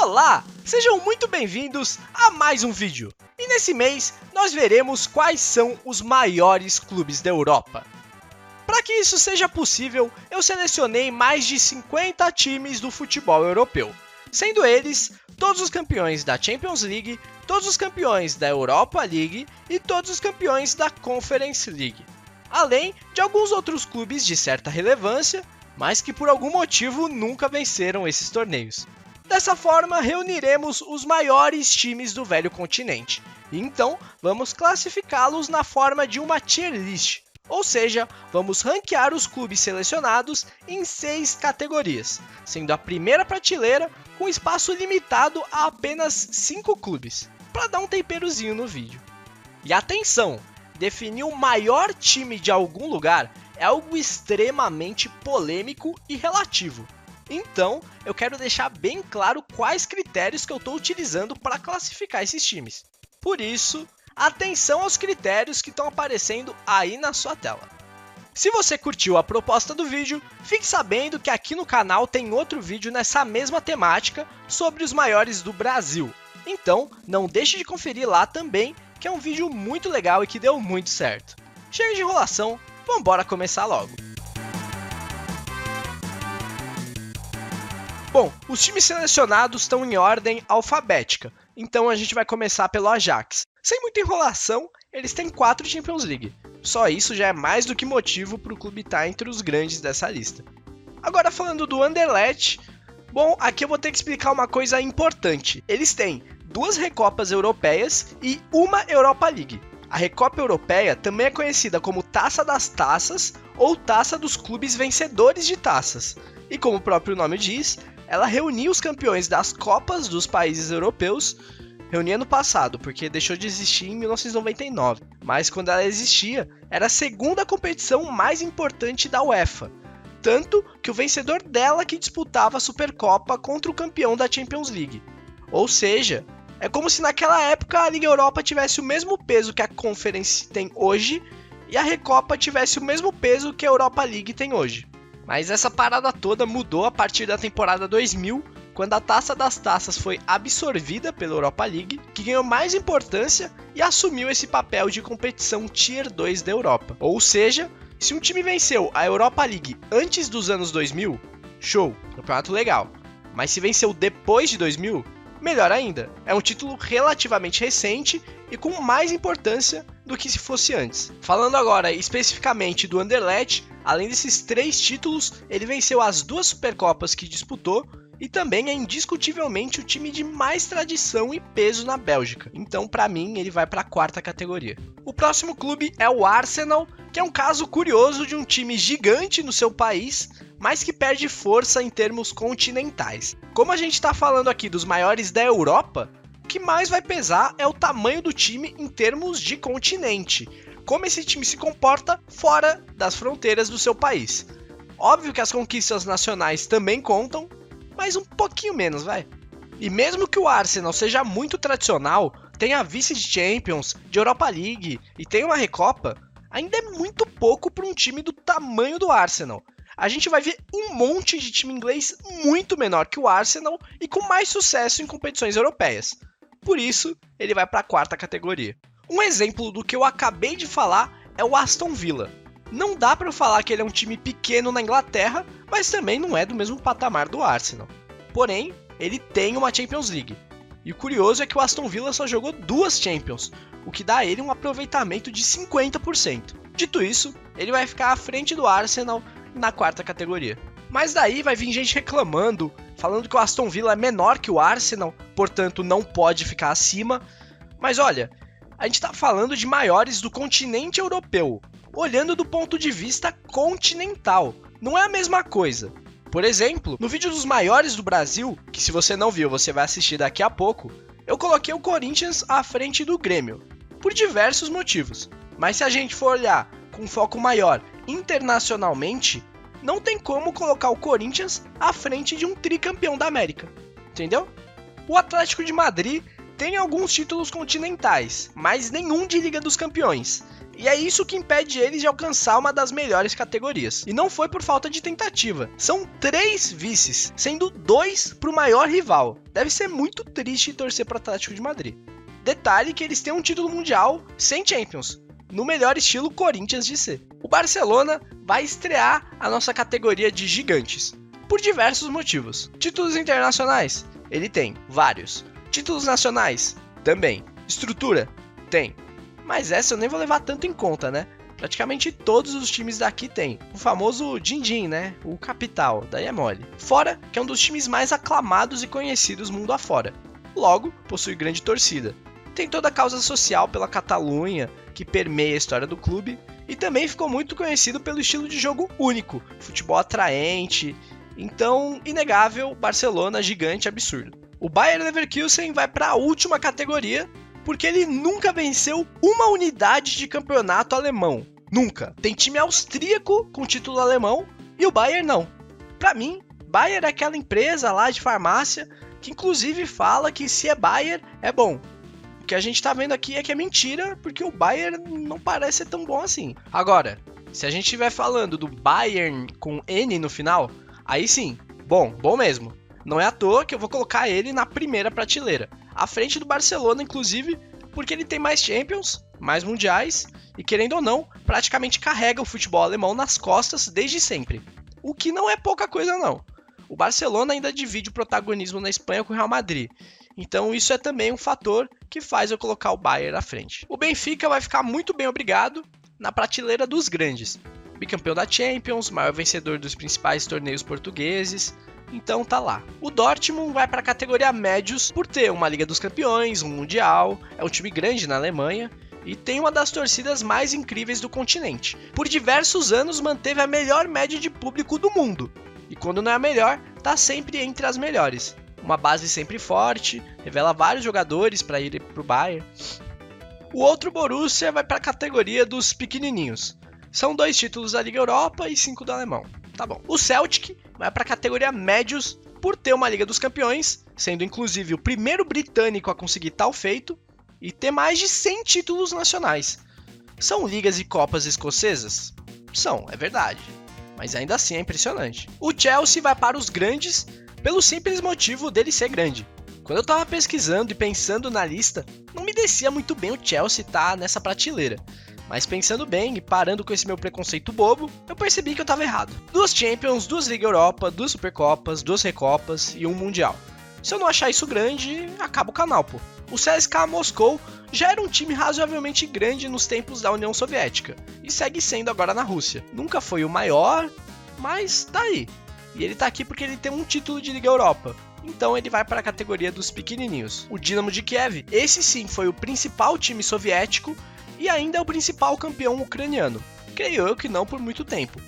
Olá! Sejam muito bem-vindos a mais um vídeo. E nesse mês, nós veremos quais são os maiores clubes da Europa. Para que isso seja possível, eu selecionei mais de 50 times do futebol europeu, sendo eles todos os campeões da Champions League, todos os campeões da Europa League e todos os campeões da Conference League, além de alguns outros clubes de certa relevância, mas que por algum motivo nunca venceram esses torneios. Dessa forma, reuniremos os maiores times do velho continente, e então vamos classificá-los na forma de uma tier list, ou seja, vamos ranquear os clubes selecionados em 6 categorias, sendo a primeira prateleira com espaço limitado a apenas 5 clubes, para dar um temperozinho no vídeo. E atenção, definir o maior time de algum lugar é algo extremamente polêmico e relativo. Então, eu quero deixar bem claro quais critérios que eu estou utilizando para classificar esses times. Por isso, atenção aos critérios que estão aparecendo aí na sua tela. Se você curtiu a proposta do vídeo, fique sabendo que aqui no canal tem outro vídeo nessa mesma temática sobre os maiores do Brasil. Então, não deixe de conferir lá também, que é um vídeo muito legal e que deu muito certo. Chega de enrolação, vambora começar logo. Bom, os times selecionados estão em ordem alfabética, então a gente vai começar pelo Ajax. Sem muita enrolação, eles têm 4 Champions League. Só isso já é mais do que motivo para o clube estar entre os grandes dessa lista. Agora falando do Anderlecht, bom, aqui eu vou ter que explicar uma coisa importante. Eles têm 2 Recopas Europeias e uma Europa League. A Recopa Europeia também é conhecida como Taça das Taças ou Taça dos Clubes Vencedores de Taças. E como o próprio nome diz, ela reunia os campeões das Copas dos países europeus, reunia no passado, porque deixou de existir em 1999. Mas quando ela existia, era a segunda competição mais importante da UEFA. Tanto que o vencedor dela que disputava a Supercopa contra o campeão da Champions League. Ou seja, é como se naquela época a Liga Europa tivesse o mesmo peso que a Conference tem hoje e a Recopa tivesse o mesmo peso que a Europa League tem hoje. Mas essa parada toda mudou a partir da temporada 2000, quando a Taça das Taças foi absorvida pela Europa League, que ganhou mais importância e assumiu esse papel de competição Tier 2 da Europa. Ou seja, se um time venceu a Europa League antes dos anos 2000, show, campeonato legal. Mas se venceu depois de 2000, melhor ainda, é um título relativamente recente e com mais importância do que se fosse antes. Falando agora especificamente do Anderlecht, além desses 3 títulos, ele venceu as 2 Supercopas que disputou e também é indiscutivelmente o time de mais tradição e peso na Bélgica. Então, para mim, ele vai para a 4ª categoria. O próximo clube é o Arsenal, que é um caso curioso de um time gigante no seu país, mas que perde força em termos continentais. Como a gente está falando aqui dos maiores da Europa, o que mais vai pesar é o tamanho do time em termos de continente. Como esse time se comporta fora das fronteiras do seu país. Óbvio que as conquistas nacionais também contam, mas um pouquinho menos, vai. E mesmo que o Arsenal seja muito tradicional, tenha vice de Champions, de Europa League e tenha uma Recopa, ainda é muito pouco para um time do tamanho do Arsenal. A gente vai ver um monte de time inglês muito menor que o Arsenal e com mais sucesso em competições europeias. Por isso, ele vai para a 4ª categoria. Um exemplo do que eu acabei de falar é o Aston Villa. Não dá para eu falar que ele é um time pequeno na Inglaterra, mas também não é do mesmo patamar do Arsenal. Porém, ele tem uma Champions League. E o curioso é que o Aston Villa só jogou 2 Champions, o que dá a ele um aproveitamento de 50%. Dito isso, ele vai ficar à frente do Arsenal na 4ª categoria. Mas daí vai vir gente reclamando, falando que o Aston Villa é menor que o Arsenal, portanto não pode ficar acima. Mas olha, a gente está falando de maiores do continente europeu, olhando do ponto de vista continental. Não é a mesma coisa. Por exemplo, no vídeo dos maiores do Brasil, que se você não viu, você vai assistir daqui a pouco, eu coloquei o Corinthians à frente do Grêmio, por diversos motivos. Mas se a gente for olhar com foco maior internacionalmente, não tem como colocar o Corinthians à frente de um tricampeão da América, entendeu? O Atlético de Madrid tem alguns títulos continentais, mas nenhum de Liga dos Campeões. E é isso que impede eles de alcançar uma das melhores categorias. E não foi por falta de tentativa. São 3 vices, sendo 2 para o maior rival. Deve ser muito triste torcer para o Atlético de Madrid. Detalhe que eles têm um título mundial sem Champions, no melhor estilo Corinthians de ser. O Barcelona vai estrear a nossa categoria de gigantes, por diversos motivos. Títulos internacionais? Ele tem vários. Títulos nacionais? Também. Estrutura? Tem. Mas essa eu nem vou levar tanto em conta, né? Praticamente todos os times daqui tem. O famoso din-din, né? O capital, daí é mole. Fora que é um dos times mais aclamados e conhecidos mundo afora. Logo, possui grande torcida. Tem toda a causa social pela Catalunha, que permeia a história do clube. E também ficou muito conhecido pelo estilo de jogo único. Futebol atraente. Então, inegável, Barcelona gigante absurdo. O Bayer Leverkusen vai para a última categoria, porque ele nunca venceu uma unidade de campeonato alemão. Nunca. Tem time austríaco com título alemão e o Bayer não. Pra mim, Bayer é aquela empresa lá de farmácia que inclusive fala que se é Bayer, é bom. O que a gente tá vendo aqui é que é mentira, porque o Bayer não parece ser tão bom assim. Agora, se a gente estiver falando do Bayern com N no final, aí sim, bom mesmo. Não é à toa que eu vou colocar ele na primeira prateleira. À frente do Barcelona, inclusive, porque ele tem mais Champions, mais Mundiais, e querendo ou não, praticamente carrega o futebol alemão nas costas desde sempre. O que não é pouca coisa não. O Barcelona ainda divide o protagonismo na Espanha com o Real Madrid. Então isso é também um fator que faz eu colocar o Bayern à frente. O Benfica vai ficar muito bem obrigado na prateleira dos grandes. Bicampeão da Champions, maior vencedor dos principais torneios portugueses. Então tá lá. O Dortmund vai para a categoria médios por ter uma Liga dos Campeões, um Mundial, é um time grande na Alemanha e tem uma das torcidas mais incríveis do continente. Por diversos anos manteve a melhor média de público do mundo e quando não é a melhor, tá sempre entre as melhores. Uma base sempre forte, revela vários jogadores para ir pro Bayern. O outro Borussia vai para a categoria dos pequenininhos. São 2 títulos da Liga Europa e 5 do alemão. Tá bom. O Celtic vai para a categoria médios por ter uma Liga dos Campeões, sendo inclusive o primeiro britânico a conseguir tal feito e ter mais de 100 títulos nacionais. São ligas e copas escocesas? São, é verdade. Mas ainda assim é impressionante. O Chelsea vai para os grandes pelo simples motivo dele ser grande. Quando eu tava pesquisando e pensando na lista, não me descia muito bem o Chelsea tá nessa prateleira. Mas pensando bem e parando com esse meu preconceito bobo, eu percebi que eu tava errado. 2 Champions, 2 Liga Europa, 2 Supercopas, 2 Recopas e 1 Mundial. Se eu não achar isso grande, acaba o canal, pô. O CSKA Moscou já era um time razoavelmente grande nos tempos da União Soviética e segue sendo agora na Rússia. Nunca foi o maior, mas tá aí. E ele tá aqui porque ele tem um título de Liga Europa. Então ele vai para a categoria dos pequenininhos. O Dinamo de Kiev, esse sim foi o principal time soviético e ainda é o principal campeão ucraniano. Creio eu que não por muito tempo.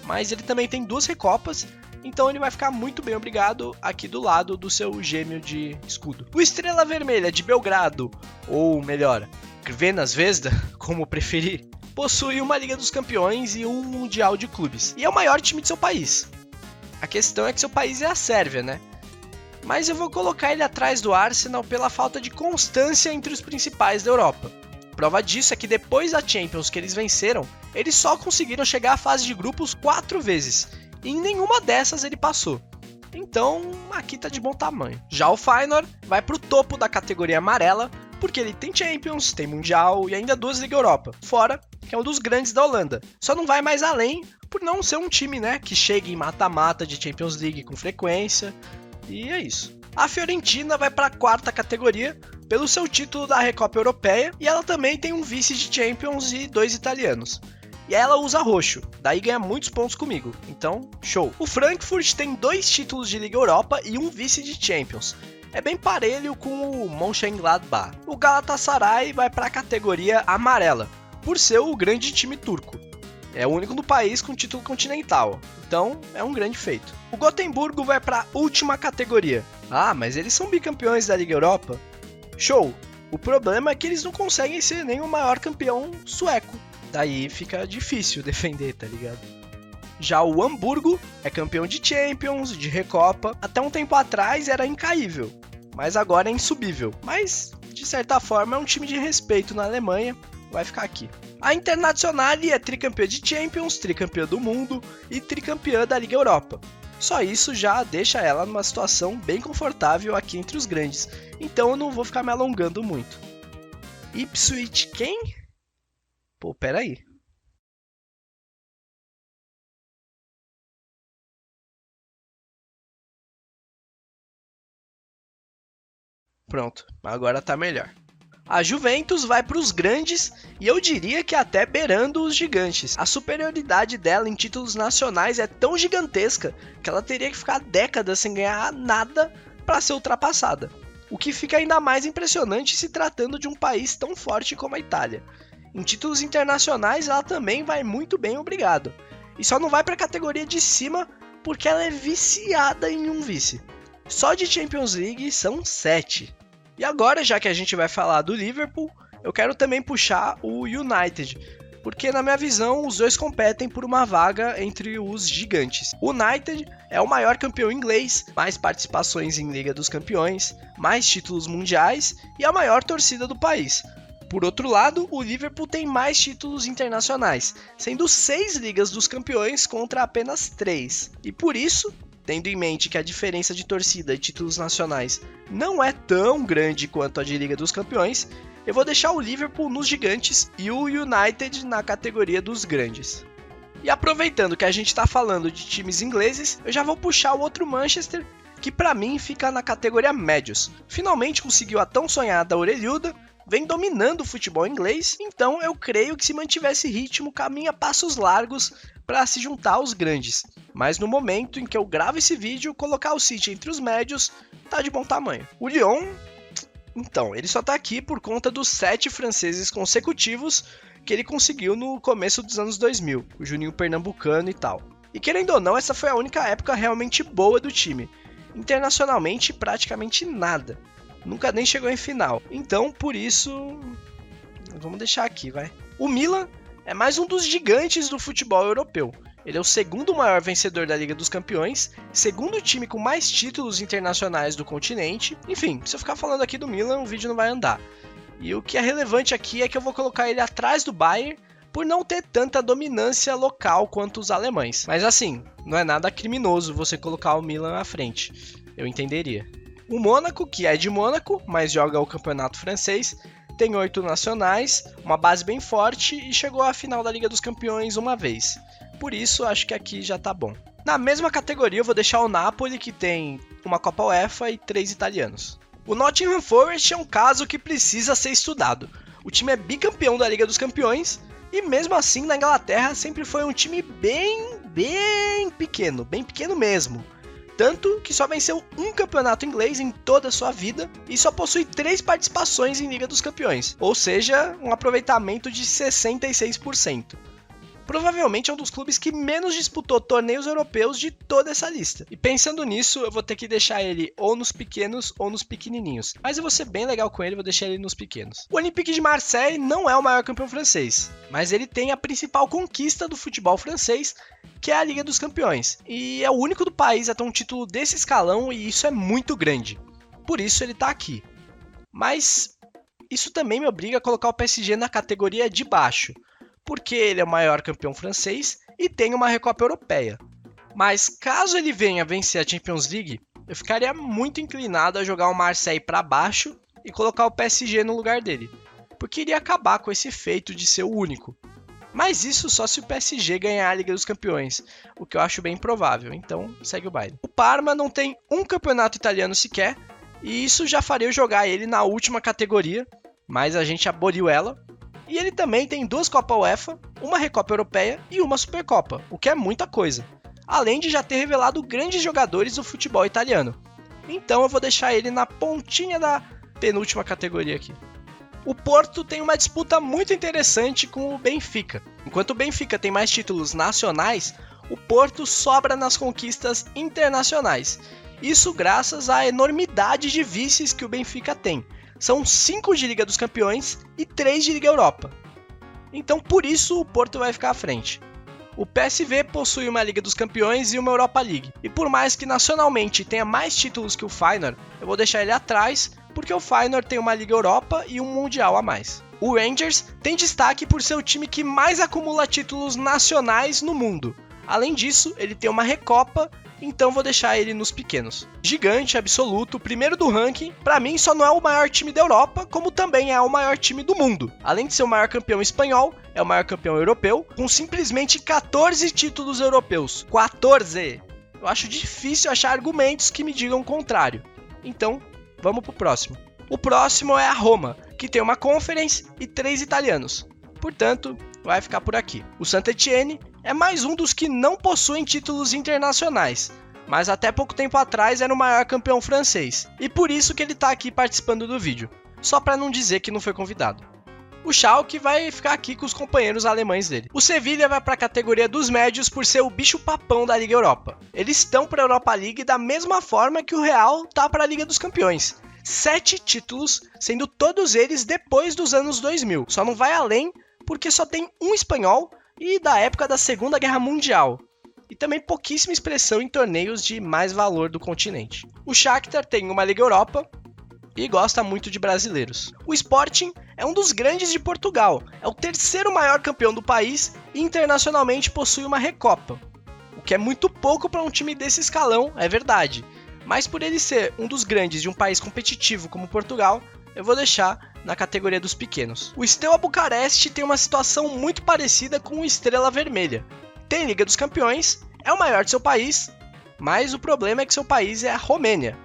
Mas ele também tem 2 recopas, então ele vai ficar muito bem obrigado aqui do lado do seu gêmeo de escudo. O Estrela Vermelha de Belgrado, ou melhor, Crvena Zvezda, como preferir, possui uma Liga dos Campeões e um Mundial de Clubes. E é o maior time de seu país. A questão é que seu país é a Sérvia, né? Mas eu vou colocar ele atrás do Arsenal pela falta de constância entre os principais da Europa. Prova disso é que depois da Champions que eles venceram, eles só conseguiram chegar à fase de grupos 4 vezes, e em nenhuma dessas ele passou. Então, aqui tá de bom tamanho. Já o Feyenoord vai pro topo da categoria amarela, porque ele tem Champions, tem Mundial e ainda 2 Liga Europa, fora que é um dos grandes da Holanda. Só não vai mais além por não ser um time, né, que chegue em mata-mata de Champions League com frequência, e é isso. A Fiorentina vai para a 4ª categoria pelo seu título da Recopa Europeia e ela também tem um vice de Champions e 2 italianos. E ela usa roxo, daí ganha muitos pontos comigo, então show. O Frankfurt tem 2 títulos de Liga Europa e um vice de Champions. É bem parelho com o Mönchengladbach. O Galatasaray vai para a categoria amarela, por ser o grande time turco. É o único no país com título continental, então é um grande feito. O Gotemburgo vai para a última categoria. Ah, mas eles são bicampeões da Liga Europa? Show! O problema é que eles não conseguem ser nem o maior campeão sueco. Daí fica difícil defender, tá ligado? Já o Hamburgo é campeão de Champions, de Recopa. Até um tempo atrás era incaível, mas agora é insubível. Mas de certa forma é um time de respeito na Alemanha, vai ficar aqui. A Internazionale é tricampeã de Champions, tricampeã do mundo e tricampeã da Liga Europa. Só isso já deixa ela numa situação bem confortável aqui entre os grandes, então eu não vou ficar me alongando muito. Ipswich quem? Pô, peraí. Pronto, agora tá melhor. A Juventus vai para os grandes e eu diria que até beirando os gigantes. A superioridade dela em títulos nacionais é tão gigantesca que ela teria que ficar décadas sem ganhar nada para ser ultrapassada. O que fica ainda mais impressionante se tratando de um país tão forte como a Itália. Em títulos internacionais ela também vai muito bem, obrigado. E só não vai para a categoria de cima porque ela é viciada em um vice. Só de Champions League são 7. E agora, já que a gente vai falar do Liverpool, eu quero também puxar o United, porque na minha visão os dois competem por uma vaga entre os gigantes. O United é o maior campeão inglês, mais participações em Liga dos Campeões, mais títulos mundiais e a maior torcida do país. Por outro lado, o Liverpool tem mais títulos internacionais, sendo 6 Ligas dos Campeões contra apenas 3. E por isso, tendo em mente que a diferença de torcida e títulos nacionais não é tão grande quanto a de Liga dos Campeões, eu vou deixar o Liverpool nos gigantes e o United na categoria dos grandes. E aproveitando que a gente está falando de times ingleses, eu já vou puxar o outro Manchester, que para mim fica na categoria médios. Finalmente conseguiu a tão sonhada orelhuda, vem dominando o futebol inglês, então eu creio que se mantiver esse ritmo, caminha passos largos para se juntar aos grandes. Mas no momento em que eu gravo esse vídeo, colocar o City entre os médios tá de bom tamanho. O Lyon, então, ele só tá aqui por conta dos 7 franceses consecutivos que ele conseguiu no começo dos anos 2000, o Juninho Pernambucano e tal. E querendo ou não, essa foi a única época realmente boa do time. Internacionalmente, praticamente nada. Nunca nem chegou em final. Então, por isso, vamos deixar aqui, vai. O Milan é mais um dos gigantes do futebol europeu. Ele é o segundo maior vencedor da Liga dos Campeões, segundo time com mais títulos internacionais do continente. Enfim, se eu ficar falando aqui do Milan, o vídeo não vai andar. E o que é relevante aqui é que eu vou colocar ele atrás do Bayern, por não ter tanta dominância local quanto os alemães. Mas assim, não é nada criminoso você colocar o Milan à frente. Eu entenderia. O Mônaco, que é de Mônaco, mas joga o campeonato francês, tem 8 nacionais, uma base bem forte e chegou à final da Liga dos Campeões uma vez. Por isso, acho que aqui já tá bom. Na mesma categoria, eu vou deixar o Napoli, que tem uma Copa UEFA e 3 italianos. O Nottingham Forest é um caso que precisa ser estudado. O time é bicampeão da Liga dos Campeões e mesmo assim na Inglaterra sempre foi um time bem pequeno mesmo. Tanto que só venceu um campeonato inglês em toda a sua vida e só possui 3 participações em Liga dos Campeões, ou seja, um aproveitamento de 66%. Provavelmente é um dos clubes que menos disputou torneios europeus de toda essa lista. E pensando nisso, eu vou ter que deixar ele ou nos pequenos ou nos pequenininhos. Mas eu vou ser bem legal com ele, vou deixar ele nos pequenos. O Olympique de Marseille não é o maior campeão francês, mas ele tem a principal conquista do futebol francês, que é a Liga dos Campeões. E é o único do país a ter um título desse escalão e isso é muito grande. Por isso ele tá aqui. Mas isso também me obriga a colocar o PSG na categoria de baixo, porque ele é o maior campeão francês e tem uma Recopa Europeia. Mas caso ele venha vencer a Champions League, eu ficaria muito inclinado a jogar o Marseille para baixo e colocar o PSG no lugar dele, porque iria acabar com esse feito de ser o único. Mas isso só se o PSG ganhar a Liga dos Campeões, o que eu acho bem improvável, então segue o baile. O Parma não tem um campeonato italiano sequer, e isso já faria eu jogar ele na última categoria, mas a gente aboliu ela. E ele também tem 2 Copa UEFA, uma Recopa Europeia e uma Supercopa, o que é muita coisa. Além de já ter revelado grandes jogadores do futebol italiano. Então eu vou deixar ele na pontinha da penúltima categoria aqui. O Porto tem uma disputa muito interessante com o Benfica. Enquanto o Benfica tem mais títulos nacionais, o Porto sobra nas conquistas internacionais. Isso graças à enormidade de vices que o Benfica tem. São 5 de Liga dos Campeões e 3 de Liga Europa. Então por isso o Porto vai ficar à frente. O PSV possui uma Liga dos Campeões e uma Europa League. E por mais que nacionalmente tenha mais títulos que o Feyenoord, eu vou deixar ele atrás, porque porque o Feyenoord tem uma Liga Europa e um Mundial a mais. O Rangers tem destaque por ser o time que mais acumula títulos nacionais no mundo. Além disso, ele tem uma Recopa, então vou deixar ele nos pequenos. Gigante, absoluto, primeiro do ranking, pra mim só não é o maior time da Europa, como também é o maior time do mundo. Além de ser o maior campeão espanhol, é o maior campeão europeu, com simplesmente 14 títulos europeus. 14! Eu acho difícil achar argumentos que me digam o contrário. Então, vamos pro próximo. O próximo é a Roma, que tem uma Conference e 3 italianos. Portanto, vai ficar por aqui. O Saint-Étienne é mais um dos que não possuem títulos internacionais, mas até pouco tempo atrás era o maior campeão francês, e por isso que ele está aqui participando do vídeo, só para não dizer que não foi convidado. O Schalke vai ficar aqui com os companheiros alemães dele. O Sevilla vai para a categoria dos médios por ser o bicho-papão da Liga Europa. Eles estão para a Europa League da mesma forma que o Real está para a Liga dos Campeões. 7 títulos, sendo todos eles depois dos anos 2000. Só não vai além porque só tem um espanhol e da época da Segunda Guerra Mundial. E também pouquíssima expressão em torneios de mais valor do continente. O Shakhtar tem uma Liga Europa e gosta muito de brasileiros. O Sporting é um dos grandes de Portugal, é o terceiro maior campeão do país e internacionalmente possui uma Recopa. O que é muito pouco para um time desse escalão, é verdade. Mas por ele ser um dos grandes de um país competitivo como Portugal, eu vou deixar na categoria dos pequenos. O Steaua Bucareste tem uma situação muito parecida com o Estrela Vermelha. Tem Liga dos Campeões, é o maior de seu país, mas o problema é que seu país é a Romênia.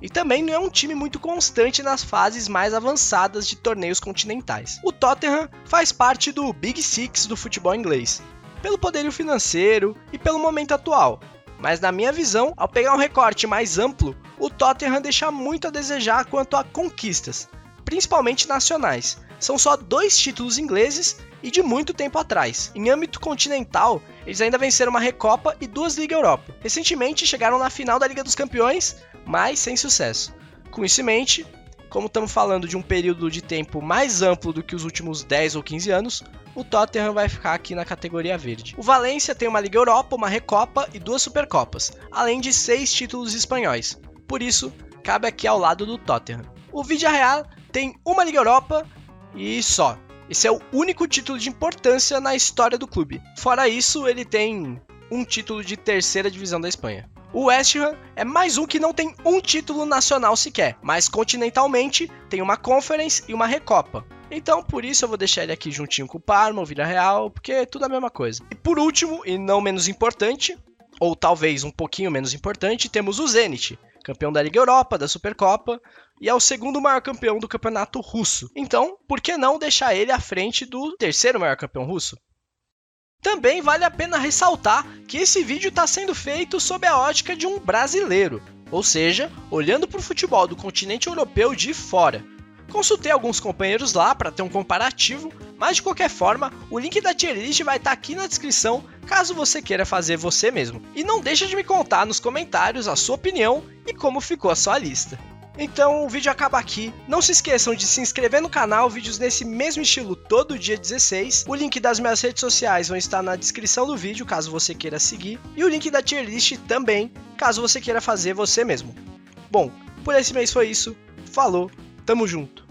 E também não é um time muito constante nas fases mais avançadas de torneios continentais. O Tottenham faz parte do Big Six do futebol inglês, pelo poderio financeiro e pelo momento atual. Mas na minha visão, ao pegar um recorte mais amplo, o Tottenham deixa muito a desejar quanto a conquistas, principalmente nacionais. São só 2 títulos ingleses e de muito tempo atrás. Em âmbito continental, eles ainda venceram uma Recopa e 2 Liga Europa. Recentemente chegaram na final da Liga dos Campeões, mas sem sucesso. Com isso em mente, como estamos falando de um período de tempo mais amplo do que os últimos 10 ou 15 anos, o Tottenham vai ficar aqui na categoria verde. O Valência tem uma Liga Europa, uma Recopa e 2 Supercopas, além de 6 títulos espanhóis. Por isso, cabe aqui ao lado do Tottenham. O Villarreal tem uma Liga Europa e só. Esse é o único título de importância na história do clube. Fora isso, ele tem um título de 3ª divisão da Espanha. O West Ham é mais um que não tem um título nacional sequer, mas continentalmente tem uma Conference e uma Recopa. Então, por isso eu vou deixar ele aqui juntinho com o Parma, o Villarreal, porque é tudo a mesma coisa. E por último, e não menos importante, ou talvez um pouquinho menos importante, temos o Zenit, campeão da Liga Europa, da Supercopa, e é o segundo maior campeão do campeonato russo. Então, por que não deixar ele à frente do terceiro maior campeão russo? Também vale a pena ressaltar que esse vídeo está sendo feito sob a ótica de um brasileiro, ou seja, olhando para o futebol do continente europeu de fora. Consultei alguns companheiros lá para ter um comparativo, mas de qualquer forma, o link da tier list vai estar aqui na descrição caso você queira fazer você mesmo. E não deixa de me contar nos comentários a sua opinião e como ficou a sua lista. Então o vídeo acaba aqui, não se esqueçam de se inscrever no canal, vídeos nesse mesmo estilo todo dia 16, o link das minhas redes sociais vão estar na descrição do vídeo caso você queira seguir, e o link da tier list também, caso você queira fazer você mesmo. Bom, por esse mês foi isso, falou, tamo junto!